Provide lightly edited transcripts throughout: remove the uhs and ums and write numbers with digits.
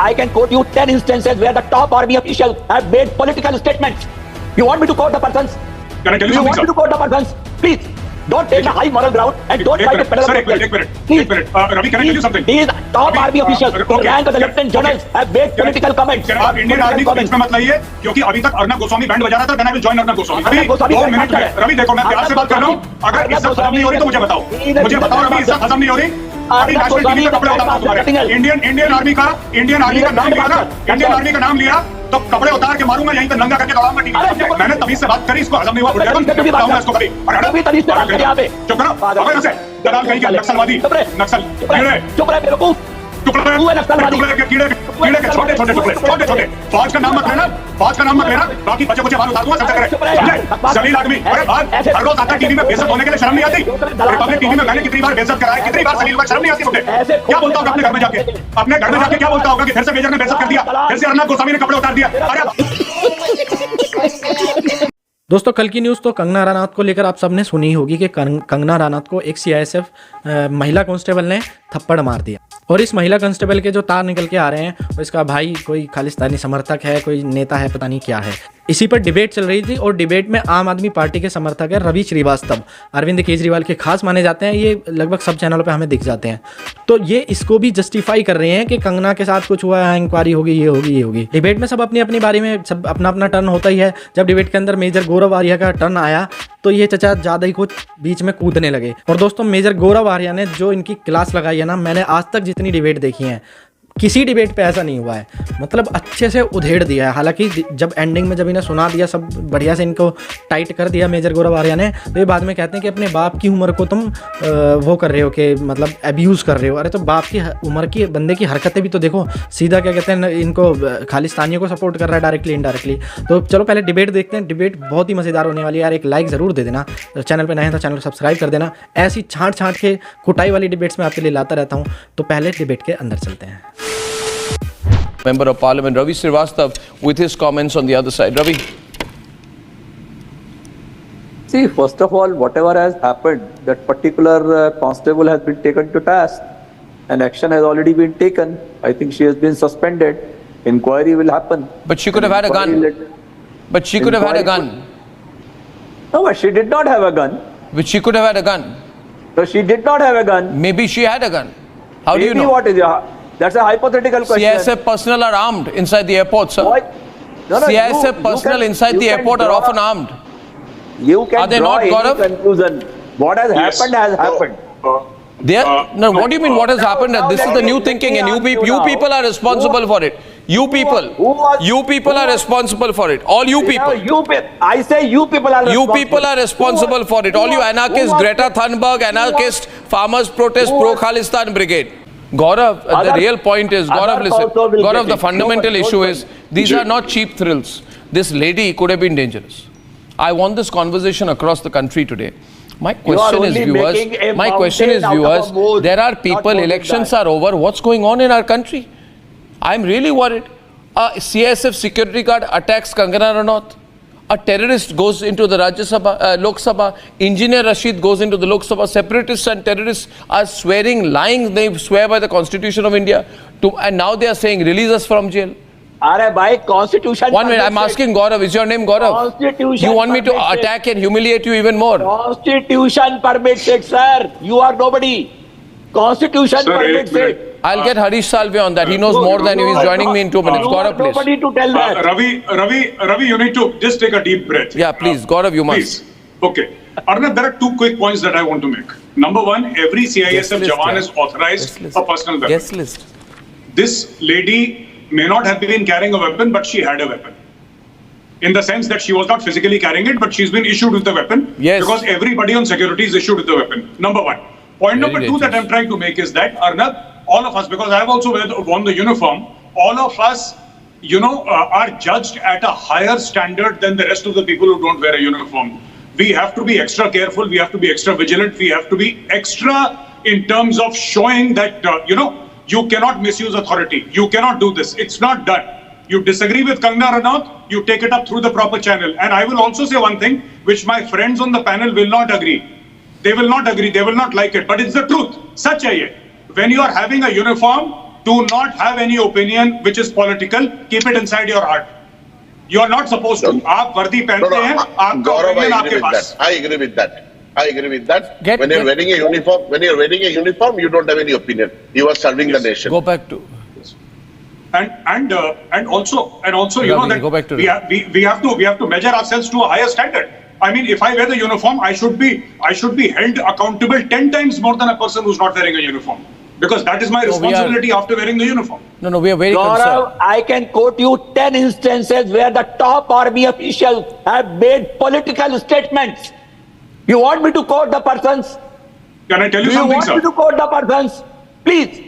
I can quote you 10 instances where the top army officials have made political statements. You want me to quote the persons? Can I tell you You something, want me sir? to quote the persons? Please, don't take the high moral ground and don't try to peddle. Sir, एक minute. Ravi, can I tell you something? These top army officials, the rank of the lieutenant generals have made political comments. आप Indian army को बीच में मत लाइए, क्योंकि अभी तक Arnab Goswami band बजा रहा था, then I will join Arnab Goswami. Ravi, 2 minute में, रवि देखो मैं प्यार से बात कर रहा हूँ, अगर इज्जत खत्म नहीं हो रही तो मुझे बताओ रवि, इज्जत खत्म नहीं हो रही? अभी नेशनल टीवी पे कपड़े उतारो तुम्हारे, इंडियन आर्मी का नाम लिया ना, इंडियन आर्मी का नाम लिया तो कपड़े उतार के मारूंगा, यहीं पे नंगा करके दौड़ाऊंगा टीवी। मैंने तभी से बात करी, इसको हजम नहीं हुआ, बताऊंगा इसको कभी। चुप करो, अगर से दलाल कहीं के नक्सलवादी, नक्सल चुप रहे बेवकूफ, कीड़े के छोटे, फौज का नाम मत लेना, बाकी बच्चे बाहर उतार दूंगा, समझा करे? जलील आदमी, अरे बात हर रोज आता टीवी में बेइज्जत होने के लिए शर्म नहीं आती? रिपब्लिक टीवी में मैंने कितनी बार बेइज्जत कराया, कितनी बार जलील हुआ, शर्म नहीं आती मुझे? क्या बोलता होगा अपने घर में जाके क्या बोलता होगा कि फिर से मेजर ने बेइज्जत कर दिया, फिर से अर्नब गोस्वामी ने कपड़े उतार दिया? दोस्तों कल की न्यूज़ तो कंगना रनौत को लेकर आप सबने सुनी होगी कि कंगना रनौत को एक सीआईएसएफ महिला कांस्टेबल ने थप्पड़ मार दिया और इस महिला कांस्टेबल के जो तार निकल के आ रहे हैं और इसका भाई कोई खालिस्तानी समर्थक है, कोई नेता है, पता नहीं क्या है। इसी पर डिबेट चल रही थी और डिबेट में आम आदमी पार्टी के समर्थक है रवि श्रीवास्तव, अरविंद केजरीवाल के खास माने जाते हैं, ये लगभग सब चैनलों पे हमें दिख जाते हैं। तो ये इसको भी जस्टिफाई कर रहे हैं कि कंगना के साथ कुछ हुआ है, इंक्वायरी होगी, ये होगी। डिबेट में सब अपनी अपनी बारी में सब अपना टर्न होता ही है। जब डिबेट के अंदर मेजर गौरव आर्या का टर्न आया तो ये चचा ज़्यादा ही कुछ बीच में कूदने लगे। और दोस्तों मेजर गौरव आर्या ने जो इनकी क्लास लगाई है ना, मैंने आज तक जितनी डिबेट देखी है किसी डिबेट पे ऐसा नहीं हुआ है, मतलब अच्छे से उधेड़ दिया है। हालांकि जब एंडिंग में जब इन्हें सुना दिया, सब बढ़िया से इनको टाइट कर दिया मेजर गौरव आर्या ने, तो ये बाद में कहते हैं कि अपने बाप की उम्र को तुम वो कर रहे हो कि मतलब एब्यूज़ कर रहे हो। अरे तो बाप की उम्र की बंदे की हरकतें भी तो देखो, सीधा क्या कहते हैं, इनको खालिस्तानियों को सपोर्ट कर रहा है डायरेक्टली इनडायरेक्टली। तो चलो पहले डिबेट देखते हैं, डिबेट बहुत ही मज़ेदार होने वाली है यार। एक लाइक ज़रूर दे देना, चैनल पर नए हैं तो चैनल को सब्सक्राइब कर देना। ऐसी छाँट के कुटाई वाली डिबेट्स में आपके लिए लाता रहता हूँ। तो पहले डिबेट के अंदर चलते हैं। Member of Parliament Ravi Srivastava with his comments on the other side. Ravi. See, first of all, whatever has happened, that particular constable has been taken to task and action has already been taken. I think she has been suspended. Inquiry will happen. But she could have had a gun. But she could have had a gun. No, but she did not have a gun. But she could have had a gun. So she did not have a gun. Maybe she had a gun. How do you know? What is that's a hypothetical question. CISF personnel are armed inside the airport, sir. No, CISF personnel inside the airport are often armed. You can Are they draw not, any Gaurav? conclusion. What has happened has happened. No, what do you mean what has happened? This is the new thinking and you people are responsible for it. You people are responsible for it. All you people. I say you people are responsible. You people are responsible for it. All you anarchists, Greta Thunberg, anarchist, farmers protest, pro-Khalistan brigade. Gaurav, the real point is, Gaurav, listen. Gaurav, the fundamental issue is, these are not cheap thrills. This lady could have been dangerous. I want this conversation across the country today. My question is, viewers, there are people, elections are over, what's going on in our country? I'm really worried. A CISF security guard attacks Kangana Ranaut. A terrorist goes into the Rajya Sabha, Lok Sabha. Engineer Rashid goes into the Lok Sabha. Separatists and terrorists are swearing, lying. They swear by the Constitution of India. And now they are saying, release us from jail. Arey bhai, Constitution. 1 minute, I'm asking Gaurav. Is your name Gaurav? Constitution. You want me to attack and humiliate you even more? Constitution permits it, sir. You are nobody. Constitution permits it. I'll get Harish Salve on that. He knows more than you. He's joining me in 2 minutes. Gaurav, please. Nobody to tell that. Ravi, you need to just take a deep breath. Yeah, please. Gaurav, you must. Please. Okay. Arnab, there are 2 quick points that I want to make. Number 1, every CISF Jawan is authorized a personal weapon. Guest list. This lady may not have been carrying a weapon, but she had a weapon. In the sense that she was not physically carrying it, but she's been issued with the weapon. Yes. Because everybody on security is issued with the weapon. Number 1. Point number 2 that I'm trying to make is that, Arnab, all of us, because I have also worn the uniform, all of us, are judged at a higher standard than the rest of the people who don't wear a uniform. We have to be extra careful. We have to be extra vigilant. We have to be extra in terms of showing that, you cannot misuse authority. You cannot do this. It's not done. You disagree with Kangana Ranaut, you take it up through the proper channel. And I will also say one thing, which my friends on the panel will not agree. They will not agree. They will not like it. But it's the truth. Such a ye. When you are having a uniform, do not have any opinion which is political. Keep it inside your heart. You are not supposed to. आप वर्दी पहनते हैं, आपका opinion आपके पास. I agree with that. When you're wearing a uniform, you don't have any opinion. You are serving the nation. Go back to. And also, you know that go back to we have to measure ourselves to a higher standard. I mean, if I wear the uniform, I should be held accountable 10 times more than a person who's not wearing a uniform, because that is my responsibility after wearing the uniform. No, we are very concerned. Gaurav, I can quote you 10 instances where the top army officials have made political statements. You want me to quote the persons? Can I tell you Do you something, want sir? me to quote the persons? Please,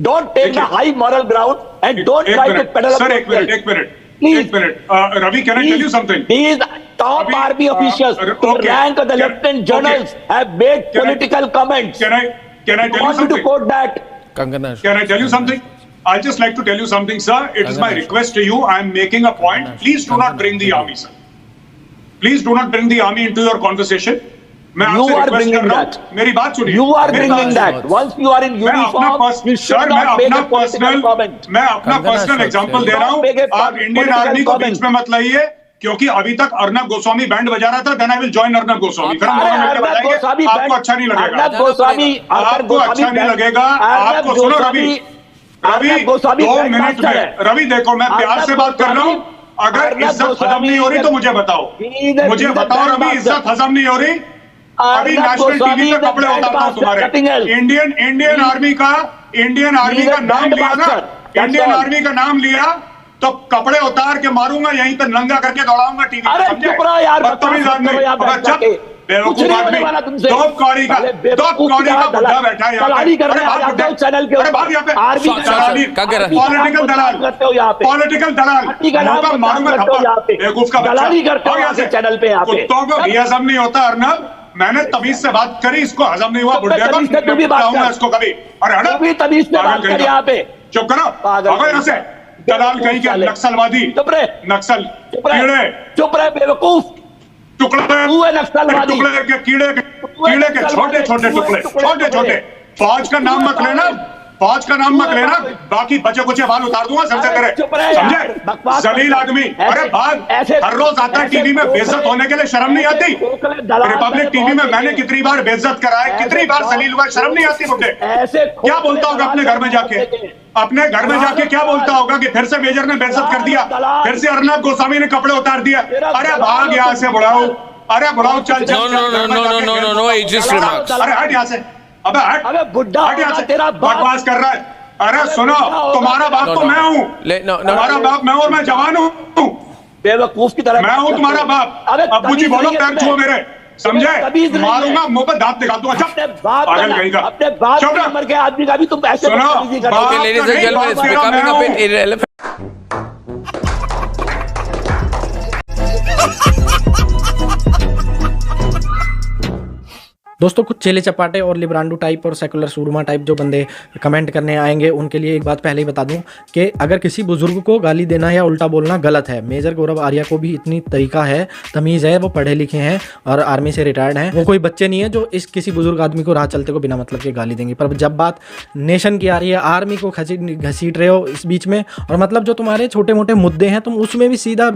don't take the high moral ground and don't एक try to minute. peddle Sir, up एक minute. Please. एक minute. Ravi, can I tell you something? These top Abhi, army officials to okay. rank the Can- lieutenant generals have made Can I- political comments. Can I You tell you want me to something? quote that? Kangana. Can I tell you something? I'd just like to tell you something, sir. It is my request to you. I am making a point. Please do not bring the army, sir. Please do not bring the army into your conversation. मैं You आपसे are request bringing कर रहा that. हूँ, मेरी बात सुनिए. You are मेरी bringing बात that. सुनिए. Once you are in मैं अपना uniform, you should not make a political comment. मैं अपना कंगना पर्सनल सर, एग्जांपल दे रहा हूँ. Don't make a आप इंडियन political आर्मी को comment. बीच में मत लाइए, क्योंकि अभी तक अर्नब गोस्वामी बैंड बजा रहा था. Then I will join Arnab Goswami. फिर हम अरे दोनों मिलकर अर्नब गोस्वामी बजाएंगे. आपको अच्छा नहीं लगेगा. अर्नब गोस्वामी आपको अच्छा नहीं लगेगा. आपको सुनो Ravi, Arnab Goswami 2 band minute master है. में. रवि देखो, मैं प्यार अर्नब से बात कर रहा हूँ. अगर अर्नब इज्जत हजम गोस्वामी नहीं हो रही तो मुझे बताओ. मुझे बताओ रवि, इज्जत हजम नहीं हो रही. अभी नेशनल टीवी पे कपड़े उतारता हूं तुम्हारे. इंडियन आर्मी का नाम लिया ना, इंडियन आर्मी का नाम लिया तो कपड़े उतार के मारूंगा, यहीं पे नंगा करके दौड़ाऊंगा टीवी पे. अरे चुप रहो यार, बदतमीज आदमी. बकवास अब अच्छा, बेवकूफ आदमी. दो कौड़ी का बुढ़ा बैठा है यहाँ पे. अरे बात बुढ़ा. चैनल के अरे बात यहाँ पे. आर्मी क्या कह रहा है? पॉलिटिकल दलाल करते हो यहाँ पे. पॉलिटिकल दलाल. मुंह पे मारूंगा थप्पड़. बेवकूफ का बच्चा. दलाली करते हो यहाँ पे चैनल पे. यहाँ पे कुत्तों को भी हजम नहीं होता अर्नब. मैंने तमीज से बात करी, इसको हजम नहीं हुआ. बुढ़िया को तमीज से तू भी बात कर. इसको कभी. अरे हटो. तू भी तमीज से बात कर यहाँ पे. चुप करो. भागो यहाँ से. दलाल कहीं के नक्सलवादी. चुप रहे. नक्सल कीड़े. चुप रहे बेवकूफ. टुकड़े. तू है नक्सलवादी. टुकड़े के कीड़े के छोटे छोटे टुकड़े. छोटे छोटे. फौज का नाम मत लेना. फौज का नाम मत लेना. बाकी बचे कुछ बाल उतार दूंगा सबसे तेरे. समझे? जलील आदमी. अरे भाग. हर रोज आता है टीवी में. बेइज्जत होने के लिए शर्म नहीं आती? रिपब्लिक टीवी में मैंने कितनी बार बेइज्जत कराया, कितनी बार जलील हुआ. शर्म नहीं आती मुझे? क्या बोलता होगा अपने घर में जाके? अपने घर में जाके क्या बोलता होगा कि फिर से मेजर ने बेइज्जत कर दिया, फिर से अर्नब गोस्वामी ने कपड़े उतार दिया. अरे भाग यहाँ से बुढ़ाओ. अरे बुढ़ाओ चल चल. No, ageist remarks. अरे हट यहाँ से. अबे हट. अबे बुड्ढा हट यहाँ से. तेरा बाप. बकवास कर रहा है. अरे सुनो, तुम्हारा बाप तो मैं हूँ. तुम्हारा बाप मैं, और मैं जवान हूँ. बेवकूफ की तरह मैं हूँ तुम्हारा बाप. अब्बू जी बोलो, पैर छुओ मेरे. समझे? मारूंगा, मुंह पर दांत निकाल दूंगा. अपने बाप पागल कहीं का. अपने बाप की उम्र के आदमी का भी तुम ऐसे सुनो, बदतमीजी करते हो. बाप Ladies and नहीं, gentlemen, it's बाप मेरा becoming a मैं bit हूँ. irrelevant. दोस्तों कुछ चेले चपाटे और लिब्रांडो टाइप और सेकुलर सूरमा टाइप जो बंदे कमेंट करने आएंगे उनके लिए एक बात पहले ही बता दूं कि अगर किसी बुजुर्ग को गाली देना या उल्टा बोलना गलत है. मेजर गौरव आर्या को भी इतनी तरीका है, तमीज़ है, वो पढ़े लिखे हैं और आर्मी से रिटायर्ड हैं. वो कोई बच्चे नहीं है जो इस किसी बुजुर्ग आदमी को राह चलते को बिना मतलब के गाली देंगे. पर जब बात नेशन की आ रही है, आर्मी को घसीट रहे हो इस बीच में, और मतलब जो तुम्हारे छोटे मोटे मुद्दे हैं तुम उसमें भी सीधा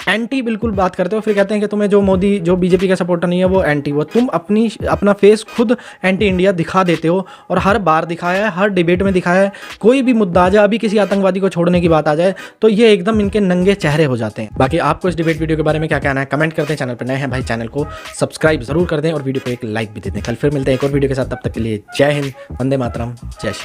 एंटी बिल्कुल बात करते हो. फिर कहते हैं कि तुम्हें जो मोदी जो बीजेपी का सपोर्टर नहीं है वो एंटी. वो तुम अपना फेस खुद एंटी इंडिया दिखा देते हो और हर बार दिखाया है, हर डिबेट में दिखाया है. कोई भी मुद्दा आ जाए, अभी किसी आतंकवादी को छोड़ने की बात आ जाए तो ये एकदम इनके नंगे चेहरे हो जाते हैं. बाकी आपको इस डिबेट वीडियो के बारे में क्या कहना है कमेंट करते हैं. चैनल पर नए हैं भाई, चैनल को सब्सक्राइब जरूर कर दें और वीडियो को एक लाइक भी दे दें. कल फिर मिलते हैं एक और वीडियो के साथ. तब तक के लिए जय हिंद, वंदे मातरम, जय श्री.